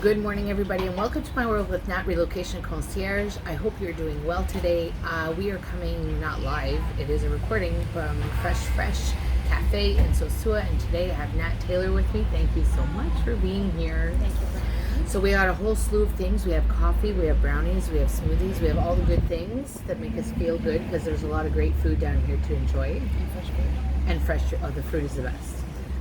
Good morning, everybody, and welcome to my world with Nat Relocation Concierge. I hope you're doing well today. We are coming not live; it is a recording from Fresh Cafe in Sosua, and today I have Nat Taylor with me. Thank you so much for being here. Thank you for having me. So we got a whole slew of things. We have coffee, we have brownies, we have smoothies, we have all the good things that make us feel good because there's a lot of great food down here to enjoy. And fresh fruit. And fresh. Oh, the fruit is the best.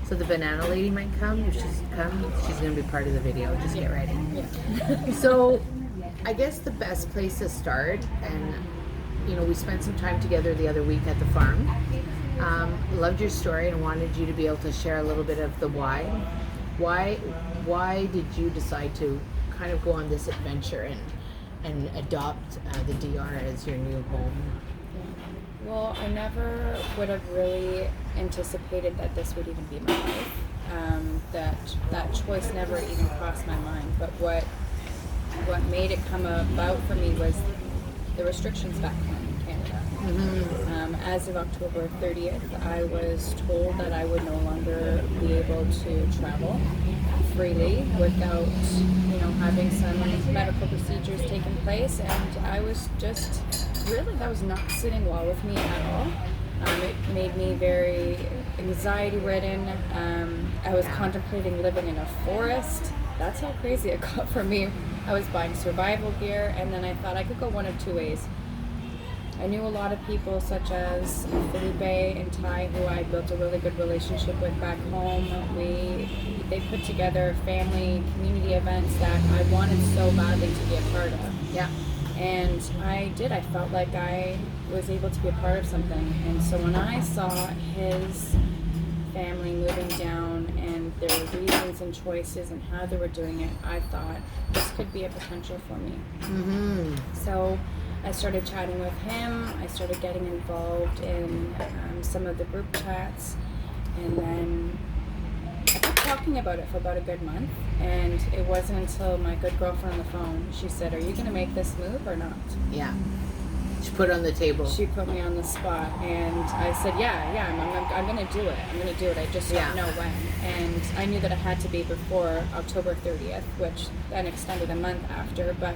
So the banana lady might come. If she's come, she's going to be part of the video. Just get ready. Yeah. So I guess the best place to start, and we spent some time together the other week at the farm. Loved your story and wanted you to be able to share a little bit of the why. Why did you decide to kind of go on this adventure and adopt the DR as your new home? Well, I never would have really anticipated that this would even be my life. That choice never even crossed my mind. But what made it come about for me was the restrictions back home in Canada. Mm-hmm. As of October 30th, I was told that I would no longer be able to travel freely without, having some medical procedures taking place, and I was just that was not sitting well with me at all. It made me very anxiety-ridden. I was contemplating living in a forest. That's how crazy it got for me. I was buying survival gear, and then I thought I could go one of two ways. I knew a lot of people such as Felipe and Ty, who I built a really good relationship with back home. They put together family, community events that I wanted so badly to be a part of. Yeah. And I did. I felt like I was able to be a part of something. And so when I saw his family moving down and their reasons and choices and how they were doing it, I thought this could be a potential for me. Mm-hmm. So I started chatting with him. I started getting involved in some of the group chats. And then I kept talking about it for about a good month. And it wasn't until my good girlfriend on the phone, she said, "Are you going to make this move or not?" Yeah. She put it on the table. She put me on the spot, and I said, yeah, I'm going to do it. I'm going to do it. I just don't know when. And I knew that it had to be before October 30th, which then extended a month after. But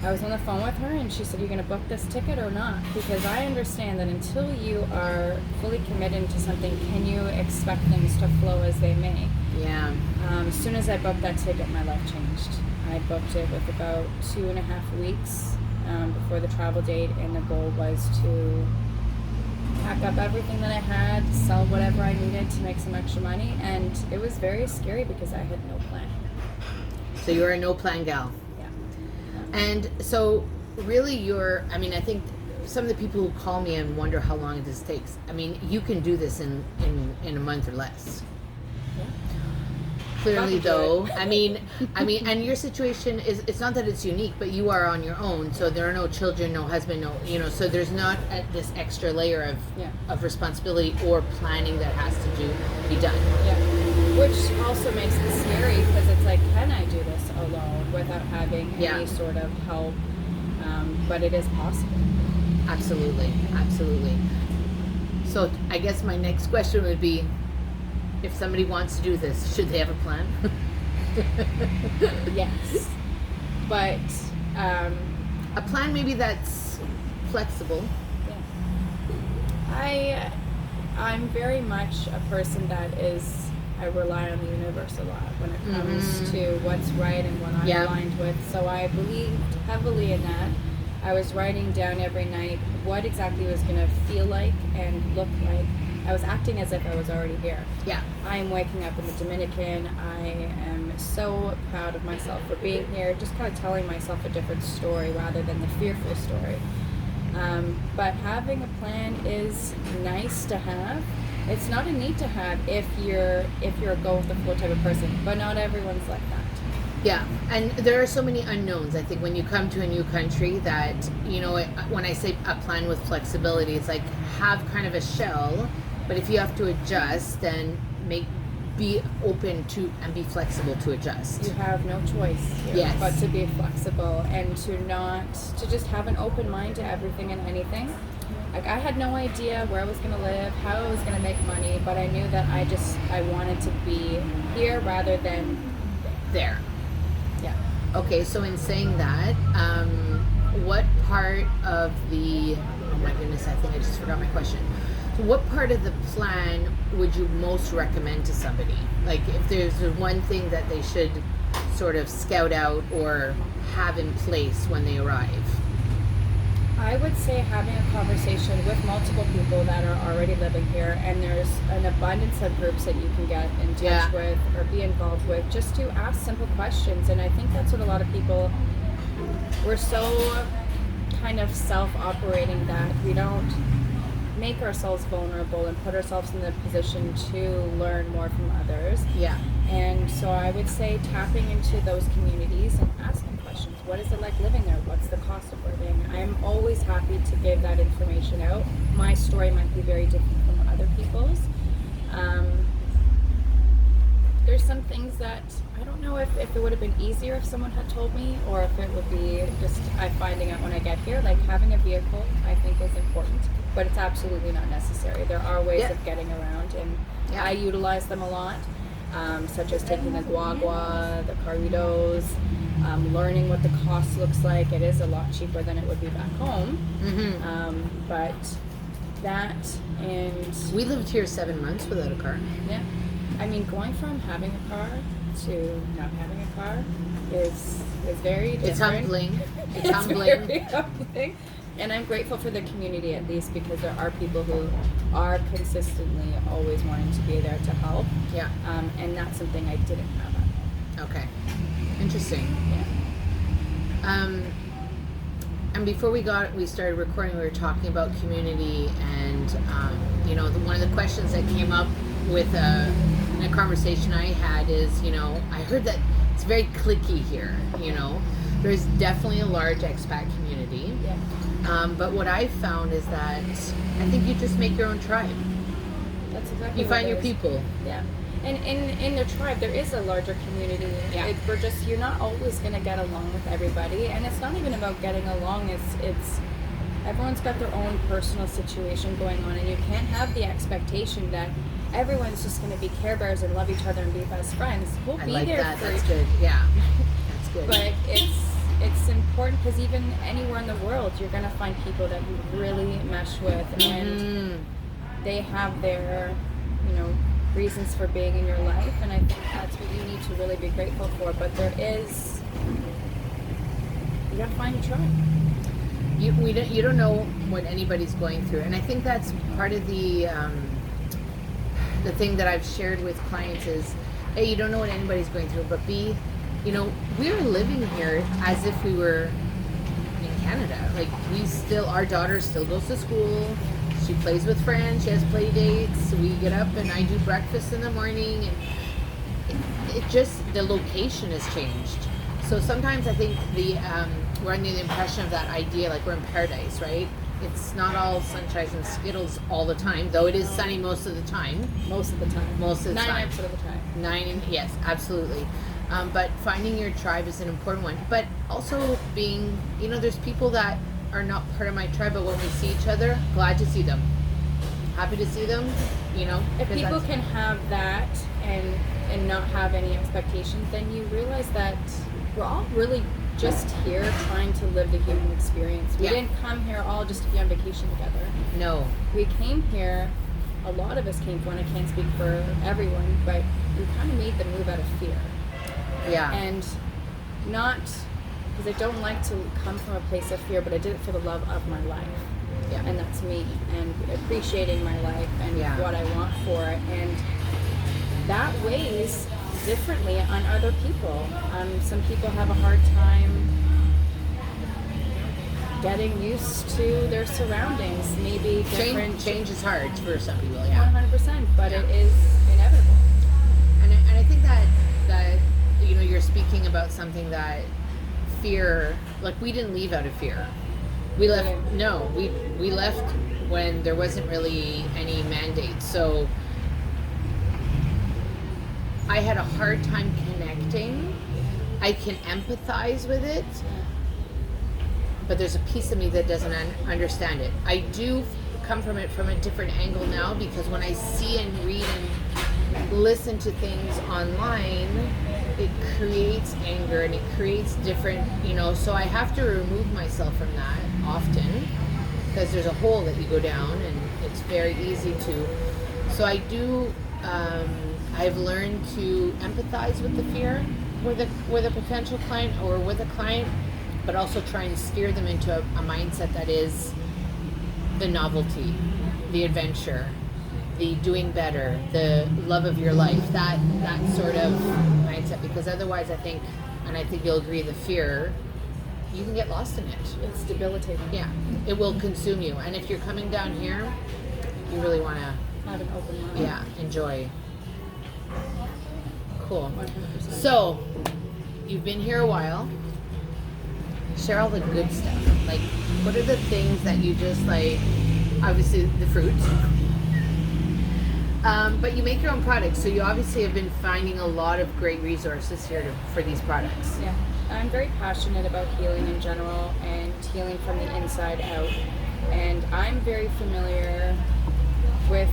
I was on the phone with her, and she said, "You're going to book this ticket or not? Because I understand that until you are fully committed to something, can you expect things to flow as they may?" Yeah. As soon as I booked that ticket, my life changed. I booked it with about 2.5 weeks before the travel date, and the goal was to pack up everything that I had, sell whatever I needed to make some extra money, and it was very scary because I had no plan. So you're a no plan gal. Yeah. And so really I think some of the people who call me and wonder how long this takes, you can do this in a month or less. Yeah. Clearly, Probably though, do and your situation it's not that it's unique, but you are on your own, so there are no children, no husband, so there's not this extra layer of responsibility or planning that has to be done. Yeah. Which also makes it scary because it's like, can I do this alone without having any sort of help? But it is possible. Absolutely. So I guess my next question would be, if somebody wants to do this, should they have a plan? Yes. But a plan maybe that's flexible. Yeah. I'm very much a person that I rely on the universe a lot when it comes to what's right and what I'm aligned with. So I believed heavily in that. I was writing down every night what exactly it was going to feel like and look like. I was acting as if I was already here. Yeah. I am waking up in the Dominican. I am so proud of myself for being here, just kind of telling myself a different story rather than the fearful story. But having a plan is nice to have. It's not a need to have if you're a go with the flow type of person, but not everyone's like that. Yeah, and there are so many unknowns. I think when you come to a new country that, when I say a plan with flexibility, it's like have kind of a shell, but if you have to adjust, then be open to and be flexible to adjust. You have no choice here but to be flexible and to just have an open mind to everything and anything. Like, I had no idea where I was going to live, how I was going to make money, but I knew that I wanted to be here rather than there. Okay, so in saying that, what part of the, oh my goodness, I think I just forgot my question. So what part of the plan would you most recommend to somebody? Like if there's one thing that they should sort of scout out or have in place when they arrive? I would say having a conversation with multiple people that are already living here, and there's an abundance of groups that you can get in touch with or be involved with, just to ask simple questions. And I think that's what a lot of people, we're so kind of self-operating that we don't make ourselves vulnerable and put ourselves in the position to learn more from others. Yeah. And so I would say tapping into those communities and asking questions. What is it like living there? What's the cost of living? I'm always happy to give that information out. My story might be very different from other people's. There's some things that I don't know if it would have been easier if someone had told me, or if it would be just I finding out when I get here. Like having a vehicle, I think is important, but it's absolutely not necessary. There are ways of getting around, and I utilize them a lot, such as taking the guagua, the carritos, learning what the cost looks like. It is a lot cheaper than it would be back home, but that, and we lived here 7 months without a car. Yeah. I mean, going from having a car to not having a car is very different. It's humbling. It's humbling. Very humbling. And I'm grateful for the community, at least, because there are people who are consistently always wanting to be there to help. Yeah. And that's something I didn't have at home. Okay. Interesting. Yeah. And before we started recording, we were talking about community, and one of the questions that came up with in a conversation I had is, I heard that it's very cliquey here. There's definitely a large expat community. Yeah. But what I found is that I think you just make your own tribe. That's exactly. You find your people. Yeah. And in the tribe, there is a larger community. Yeah. You're not always going to get along with everybody. And it's not even about getting along. It's everyone's got their own personal situation going on. And you can't have the expectation that everyone's just going to be Care Bears and love each other and be best friends. We'll be like there that. for That's each good. Yeah. That's good. But it's important because even anywhere in the world, you're going to find people that you really mesh with. And they have their, reasons for being in your life, and I think that's what you need to really be grateful for. But you gotta find your tribe. You don't know what anybody's going through, and I think that's part of the thing that I've shared with clients is, A, you don't know what anybody's going through, but B, we're living here as if we were in Canada. Like our daughter still goes to school. She plays with friends. She has play dates. We get up and I do breakfast in the morning, and it just, the location has changed. So sometimes I think we're under the impression of that idea, like we're in paradise, right? It's not all sunshine and Skittles all the time, though it is sunny most of the time. Most of the time. 99% of the time. Yes, absolutely. But finding your tribe is an important one. But also being, there's people that are not part of my tribe, but when we see each other, glad to see them. Happy to see them, If people can have that and not have any expectations, then you realize that we're all really just here trying to live the human experience. We didn't come here all just to be on vacation together. No. We came here, a lot of us came for, and I can't speak for everyone, but we kind of made the move out of fear. Yeah. And not, because I don't like to come from a place of fear, but I did it for the love of my life. Yeah. And that's me, and appreciating my life and what I want for it. And that weighs differently on other people. Some people have a hard time getting used to their surroundings. Maybe different. Change is hard for some people, yeah. 100%, but it is inevitable. And I think that you're speaking about something that fear, like we didn't leave out of fear. We left. No, we left when there wasn't really any mandate. So I had a hard time connecting. I can empathize with it, but there's a piece of me that doesn't understand it. I do come from it from a different angle now, because when I see and read and listen to things online, it creates anger and it creates different, so I have to remove myself from that often because there's a hole that you go down and it's very easy to. So I do, I've learned to empathize with the fear with a potential client or with a client, but also try and steer them into a mindset that is the novelty, the adventure, the doing better, the love of your life, that sort of mindset. Because otherwise, I think you'll agree, the fear, you can get lost in it. It's debilitating. Yeah, it will consume you. And if you're coming down here, you really want to Have an open mind. yeah, enjoy. Cool. 100%. So, you've been here a while. Share all the good stuff. Like, what are the things that you just like? Obviously, the fruit. But you make your own products, so you obviously have been finding a lot of great resources here for these products. Yeah, I'm very passionate about healing in general and healing from the inside out. And I'm very familiar with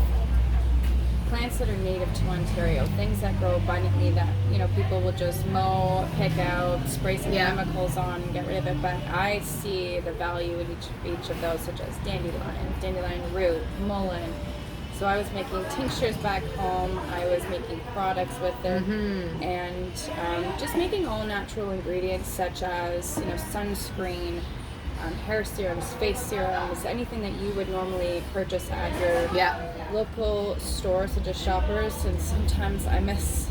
plants that are native to Ontario, things that grow abundantly that, people will just mow, pick out, spray some chemicals on and get rid of it. But I see the value in each of those, such as dandelion root, mullein. So I was making tinctures back home. I was making products with it, and just making all natural ingredients such as sunscreen, hair serums, face serums, anything that you would normally purchase at your local store, such as Shoppers. And sometimes I miss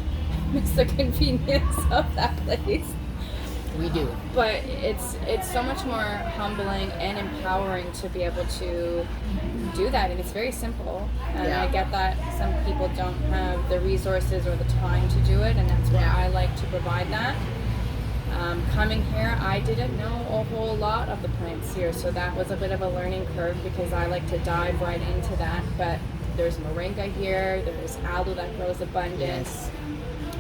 the convenience of that place. We do. But it's so much more humbling and empowering to be able to do that, and it's very simple. And I get that some people don't have the resources or the time to do it, and that's why I like to provide that. Coming here, I didn't know a whole lot of the plants here, so that was a bit of a learning curve because I like to dive right into that. But there's moringa here, there's aloe that grows abundant,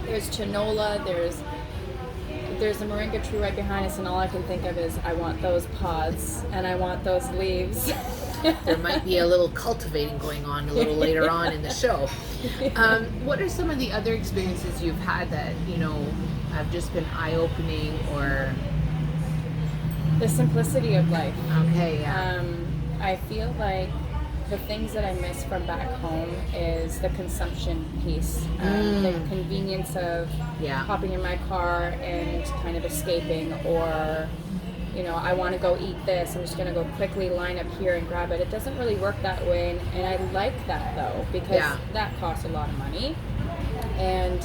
there's chinola, there's a moringa tree right behind us, and all I can think of is I want those pods and I want those leaves. There might be a little cultivating going on a little later on in the show. What are some of the other experiences you've had that, have just been eye-opening or... The simplicity of life. Okay, yeah. I feel like the things that I miss from back home is the consumption piece, the convenience of hopping in my car and kind of escaping, or I want to go eat this, I'm just going to go quickly line up here and grab it. It doesn't really work that way, and I like that though, because that costs a lot of money and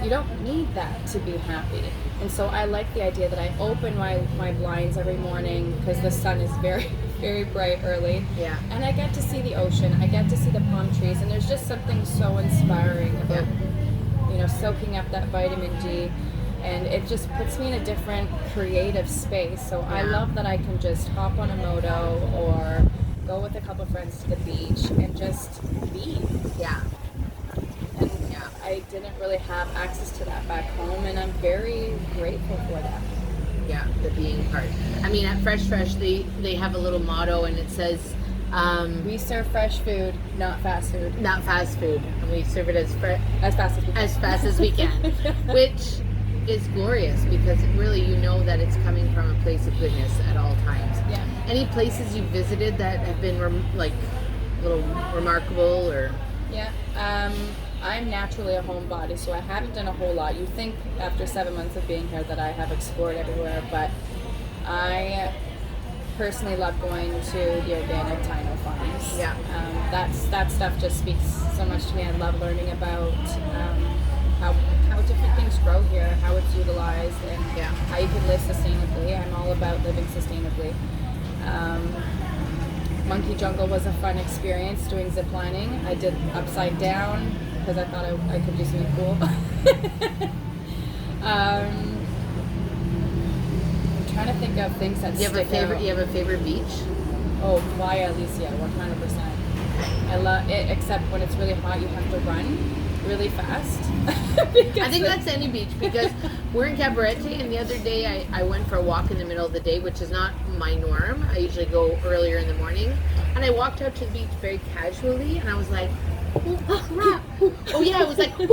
you don't need that to be happy. And so I like the idea that I open my blinds every morning because the sun is very, very bright early. Yeah. And I get to see the ocean, I get to see the palm trees, and there's just something so inspiring about, soaking up that vitamin D. And it just puts me in a different creative space. So I love that I can just hop on a moto or go with a couple friends to the beach and just be. Yeah. And I didn't really have access to that back home, and I'm very grateful for that. Yeah, the being part. I mean, at Fresh, they have a little motto, and it says, we serve fresh food, not fast food. Not fast food. And we serve it as fast as we can. As fast as we can. Which is glorious because really that it's coming from a place of goodness at all times. Yeah. Any places you've visited that have been a little remarkable or? Yeah. I'm naturally a homebody, so I haven't done a whole lot. You think after 7 months of being here that I have explored everywhere, but I personally love going to the organic Tino farms. Yeah. That stuff just speaks so much to me. I love learning about how different things grow here, how it's utilized, and how you can live sustainably. I'm all about living sustainably. Monkey Jungle was a fun experience doing zip lining. I did upside down because I thought I could do something cool. I'm trying to think of things that stick out. You have a favorite beach? Oh, Playa Alicia, 100%. I love it, except when it's really hot, you have to run really fast. I think that's any beach because we're in Cabarete, and the other day I went for a walk in the middle of the day, which is not my norm. I usually go earlier in the morning, and I walked out to the beach very casually, and I was like, oh crap. Oh yeah, it was like, quick,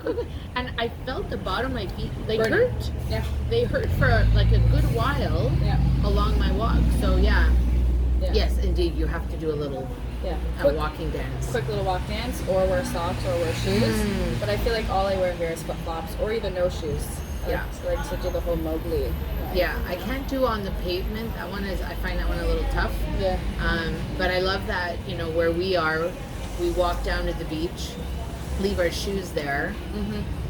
quick. And I felt the bottom of my feet, they hurt. Yeah. They hurt for like a good while along my walk. So yeah. Yes, indeed, you have to do a little walking dance. Quick little walk dance, or wear socks, or wear shoes. But I feel like all I wear here is flip-flops, or even no shoes. I like to do the whole Mowgli. Yeah, I can't do on the pavement. That one is, I find that one a little tough. Yeah. But I love that, you know, where we are, we walk down to the beach, leave our shoes there,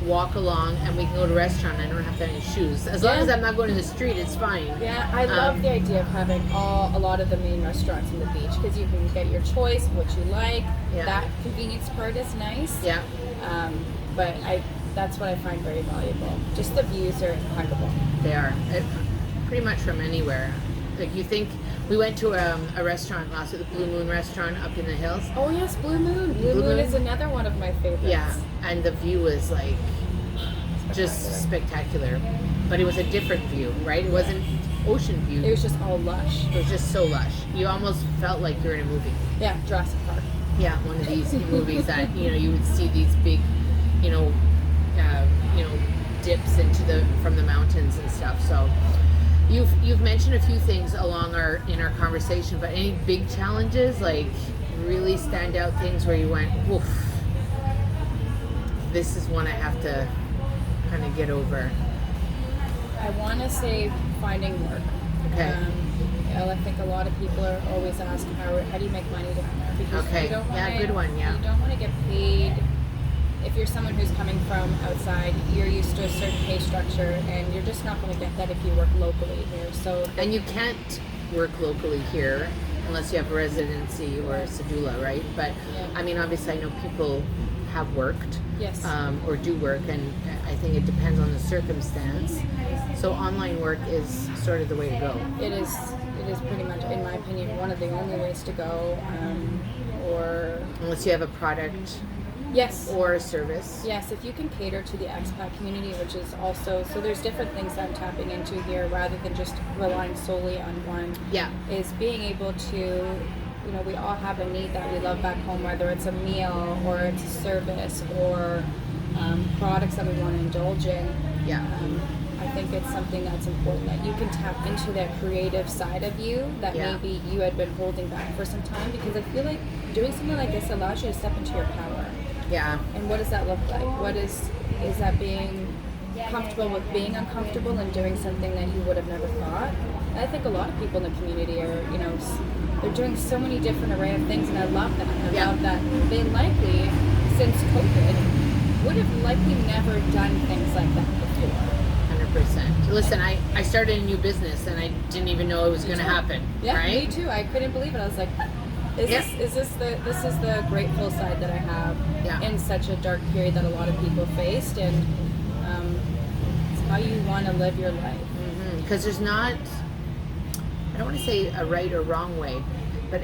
walk along, and we can go to a restaurant. I don't have to have any shoes. As long as I'm not going to the street, it's fine. Yeah, I love the idea of having a lot of the main restaurants on the beach, because you can get your choice of what you like. Yeah. That convenience part is nice. Yeah. But that's what I find very valuable. Just the views are impeccable. They are. Pretty much from anywhere. Like you think, we went to a restaurant last week, the Blue Moon restaurant up in the hills. Oh yes, Blue Moon. Blue Moon is another one of my favorites. Yeah, and the view was like just spectacular. But it was a different view, right? It wasn't ocean view. It was just all lush. It was just so lush. You almost felt like you're in a movie. Yeah, Jurassic Park. Yeah, one of these movies that, you know, you would see these big, you know, dips from the mountains and stuff. So you've mentioned a few things in our conversation, but any big challenges, like really stand out things where you went, woof, this is one I have to kind of get over? I want to say finding work. Okay. I think a lot of people are always asking how do you make money down there, because you don't want good one. Yeah, you don't want to get paid. If you're someone who's coming from outside, you're used to a certain pay structure, and you're just not going to get that if you work locally here. And you can't work locally here unless you have a residency or a cedula, right? But I mean, obviously, I know people have worked, or do work, and I think it depends on the circumstance. So online work is sort of the way to go. It is pretty much, in my opinion, one of the only ways to go. Or unless you have a product. Yes. Or a service. Yes, if you can cater to the expat community, which is also, so there's different things that I'm tapping into here rather than just relying solely on one. Yeah. Is being able to, you know, we all have a need that we love back home, whether it's a meal or it's a service or products that we want to indulge in. Yeah. I think it's something that's important, that you can tap into that creative side of you that maybe you had been holding back for some time, because I feel like doing something like this allows you to step into your power. Yeah. And what does that look like? What is that being comfortable with being uncomfortable and doing something that you would have never thought? And I think a lot of people in the community are, you know, they're doing so many different array of things, and I love that. I love that they likely, since COVID, would have likely never done things like that before. 100%. Listen, I started a new business and I didn't even know it was going to happen. Yeah, right? Me too. I couldn't believe it. I was like, this is the grateful side that I have in such a dark period that a lot of people faced, and it's how you want to live your life. Because there's not, I don't want to say a right or wrong way, but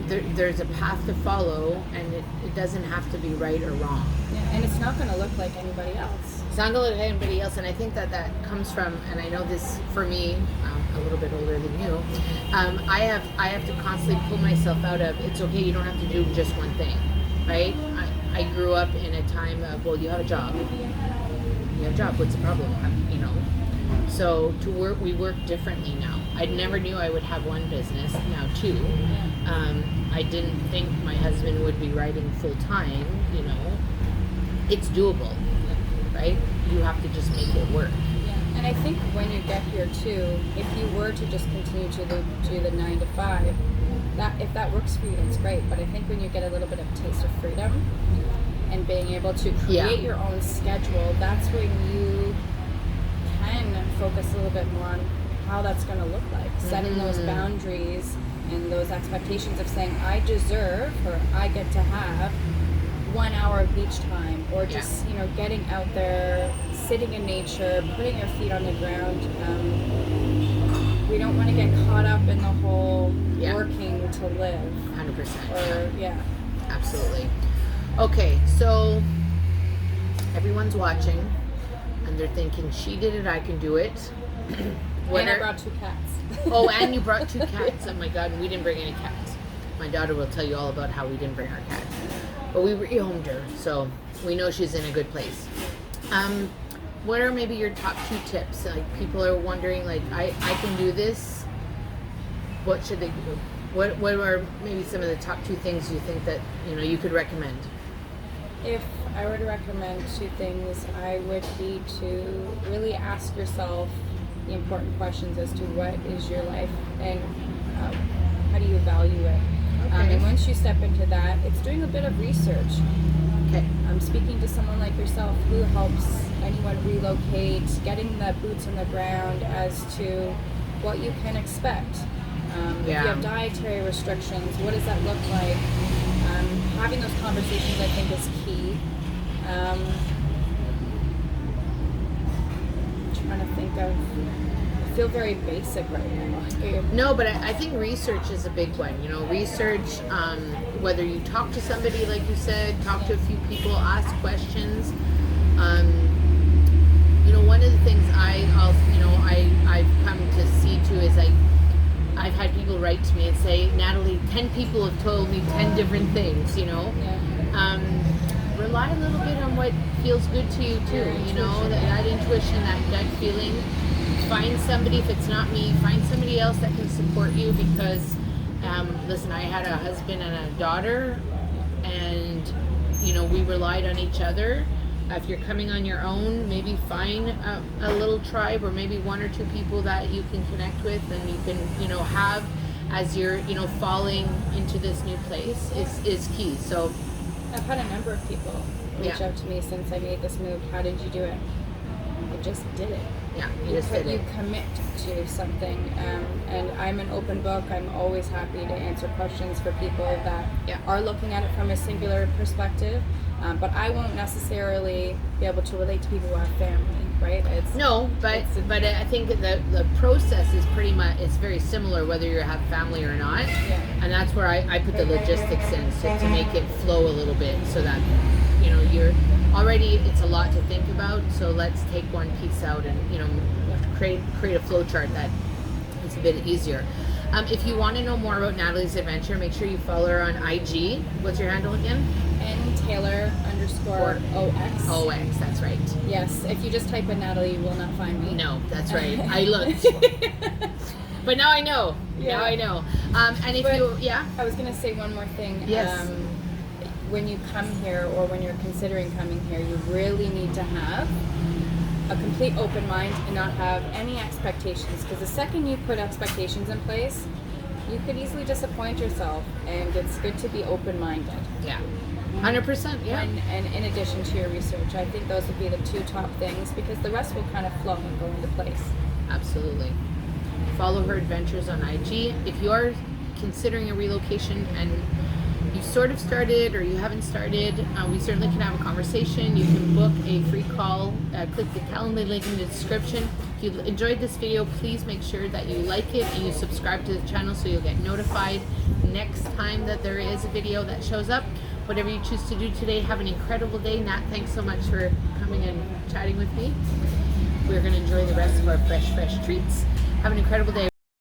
there's a path to follow, and it doesn't have to be right or wrong. Yeah, and it's not going to look like anybody else. It's not going to look like anybody else, and I think that comes from, and I know this for me, a little bit older than you, I have to constantly pull myself out of, it's okay, you don't have to do just one thing, right? I grew up in a time of, well, you have a job. You have a job, what's the problem? You know? So we work differently now. I never knew I would have one business, now two. I didn't think my husband would be writing full time, you know. It's doable, right? You have to just make it work. Yeah. And I think when you get here too, if you were to just continue to do the 9 to 5, that if that works for you, that's great. But I think when you get a little bit of a taste of freedom and being able to create your own schedule, that's when you can focus a little bit more on how that's going to look like. Setting those boundaries and those expectations of saying, I deserve, or I get to have 1 hour of beach time, or just, you know, getting out there, sitting in nature, putting your feet on the ground. We don't want to get caught up in the whole working to live. 100%. Absolutely. Okay, so everyone's watching, and they're thinking, she did it, I can do it. And I brought 2 cats. Oh, and you brought 2 cats. Oh my God, we didn't bring any cats. my daughter will tell you all about how we didn't bring our cat, but we rehomed her, so we know she's in a good place. What are maybe your top 2 tips? Like, people are wondering, like, I can do this. What should they do? What are maybe some of the top 2 things you think that, you know, you could recommend? If I were to recommend 2 things, I would be to really ask yourself the important questions as to what is your life and how do you value it. Okay. And once you step into that, it's doing a bit of research. Okay. Speaking to someone like yourself who helps anyone relocate, getting the boots on the ground as to what you can expect. If you have dietary restrictions, what does that look like? Having those conversations, I think, is key. Trying to think of. I feel very basic right now. No, but I think research is a big one. You know, research, whether you talk to somebody, like you said, talk to a few people, ask questions. You know, one of the things I've come to see too is I've had people write to me and say, Natalie, 10 people have told me 10 different things, you know. Yeah. Rely a little bit on what feels good to you too, you know, that intuition, that gut feeling. Find somebody, if it's not me, find somebody else that can support you, because listen, I had a husband and a daughter, and you know, we relied on each other. If you're coming on your own, maybe find a little tribe, or maybe 1 or 2 people that you can connect with, and you can, you know, have as you're, you know, falling into this new place is key. So I've had a number of people reach out to me since I made this move. How did you do it? I just did it. Yeah, you just did it. You commit to something, and I'm an open book. I'm always happy to answer questions for people that are looking at it from a singular perspective, but I won't necessarily be able to relate to people who have family, right? But I think that the process is pretty much, it's very similar whether you have family or not, and that's where I put the logistics in, so to make it flow a little bit, so that, you know, you're already, it's a lot to think about, so let's take one piece out and, you know, create a flow chart that is a bit easier. If you want to know more about Natalie's adventure, make sure you follow her on IG. What's your handle again? N_Taylor_OX. OX, that's right. Yes, if you just type in Natalie, you will not find me. No, that's right. I looked. But now I know. Yeah. Now I know. And if I was going to say one more thing. Yes. When you come here, or when you're considering coming here, you really need to have a complete open mind and not have any expectations, because the second you put expectations in place, you could easily disappoint yourself, and it's good to be open-minded. Yeah. 100%, yeah. And in addition to your research, I think those would be the 2 top things, because the rest will kind of flow and go into place. Absolutely. Follow her adventures on IG. If you are considering a relocation and you sort of started or you haven't started, we certainly can have a conversation. You can book a free call. Click the Calendly link in the description. If you enjoyed this video, please make sure that you like it and you subscribe to the channel so you'll get notified next time that there is a video that shows up. Whatever you choose to do today, have an incredible day. Nat, thanks so much for coming and chatting with me. We're going to enjoy the rest of our fresh treats. Have an incredible day.